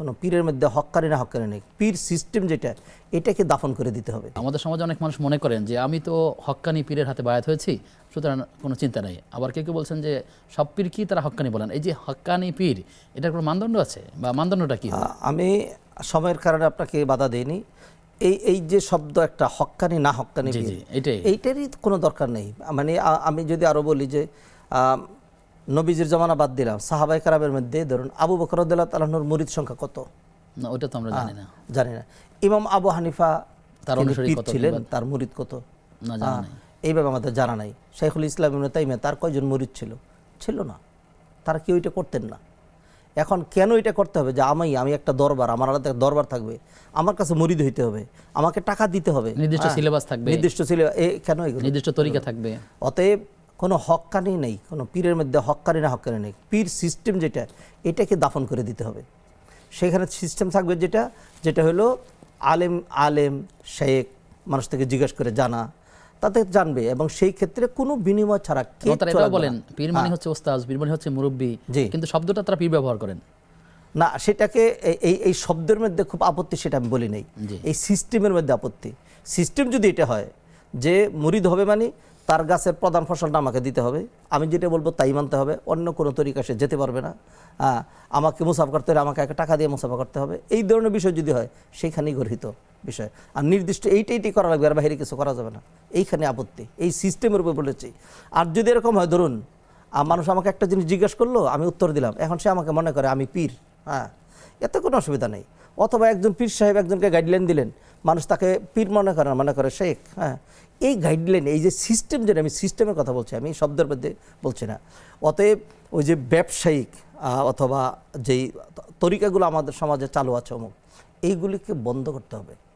কোনো পীরের মধ্যে হক্কানি না হক্কানি নেই। পীর সিস্টেম যেটা, এটাকে দাফন করে দিতে হবে। আমাদের সমাজে অনেক মানুষ মনে করেন যে আমি তো হক্কানি পীরের হাতে বায়াত হয়েছি, সুতরাং কোনো চিন্তা নেই। আবার কেউ কেউ বলছেন যে সব পীর কি তারা হক্কানি বলেন। এই যে হক্কানি পীর, এটার কোনো মানদণ্ড আছে বা মানদণ্ডটা কি হয়? আমি সময়ের কারণে আপনাকে বাধা দেইনি। এই যে শব্দ একটা হক্কানি না হক্কানি জি, পীর, জি, এটাই। এইটারই কোনো দরকার নেই। মানে আমি যদি আরো বলি যে নবীজির জমানা বাদ দিলাম, সাহাবায়ে কেরামের মধ্যে ধরুন আবু বকর রাদিয়াল্লাহু তাআলা আনহুর মুরিদ সংখ্যা কত? না, ওইটা তো আমরা জানি না। জানি না। ইমাম আবু হানিফা তার তিনি অনুসারী পীর কত ছিলেন, কিংবা- তার মুরিদ কত? না, জানা নাই। এইভাবে আমাদের জানা নাই। শাইখুল ইসলাম ইবনে তাইমিয়া তার কয়জন মুরিদ ছিল? ছিল না। তারা কেউ এটা করতেন না। এখন কেন এটা করতে হবে যে আমি একটা দরবার, আমার আলাদা একটা দরবার থাকবে, আমার কাছে মুরিদ হইতে হবে, আমাকে টাকা দিতে হবে, নির্দিষ্ট সিলেবাস থাকবে, নির্দিষ্ট কেন এগুলো? নির্দিষ্ট তরিকা থাকবে। অতএব কোনো হক্কানি নেই, কোনো পীরের মধ্যে হক্কানি না হক্কানি নেই। পীর সিস্টেম যেটা, এটাকে দাফন করে দিতে হবে। সেখানে সিস্টেম থাকবে যেটা হলো আলেম শেখ, মানুষ থেকে জিজ্ঞেস করে জানা, তাতে জানবে, এবং সেই ক্ষেত্রে কোনো বিনিময় ছাড়া এবং তারা এটাও বলেন পীর মানে হচ্ছে ওস্তাজ, পীর মানে হচ্ছে মুরব্বী, জি। কিন্তু শব্দটা তারা পীর ব্যবহার করেন না। সেটাকে এই শব্দের মধ্যে খুব আপত্তি, সেটা আমি বলি নাই। জি। এই সিস্টেমের মধ্যে আপত্তি। সিস্টেম যদি এটা হয় যে মুরিদ হবে মানে তার গাছের প্রধান ফসলটা আমাকে দিতে হবে, আমি যেটা বলবো তাই মানতে হবে, অন্য কোনো তরিকা সে যেতে পারবে না, আমাকে মুসাফা করতে হলে আমাকে একটা টাকা দিয়ে মুসাফা করতে হবে, এই ধরনের বিষয় যদি হয় সেইখানেই গর্হিত বিষয়। আর নির্দিষ্ট এইটাই করা লাগবে, আর বাইরে কিছু করা যাবে না, এইখানে আপত্তি। এই সিস্টেমের উপর বলেছি। আর যদি এরকম হয়, ধরুন মানুষ আমাকে একটা জিনিস জিজ্ঞেস করলো, আমি উত্তর দিলাম, এখন সে আমাকে মনে করে আমি পীর, এতে কোনো অসুবিধা নেই। অথবা একজন পীর সাহেব একজনকে গাইডলাইন দিলেন, মানুষ তাকে পীর মনে করে শেখ। এই গাইডলাইন, এই যে সিস্টেম, যেটা আমি সিস্টেমের কথা বলছি, আমি শব্দের মধ্যে বলছি না। অতএব ওই যে ব্যবসায়িক অথবা যেই তরিকাগুলো আমাদের সমাজে চালু আছে অমুক, এইগুলিকে বন্ধ করতে হবে।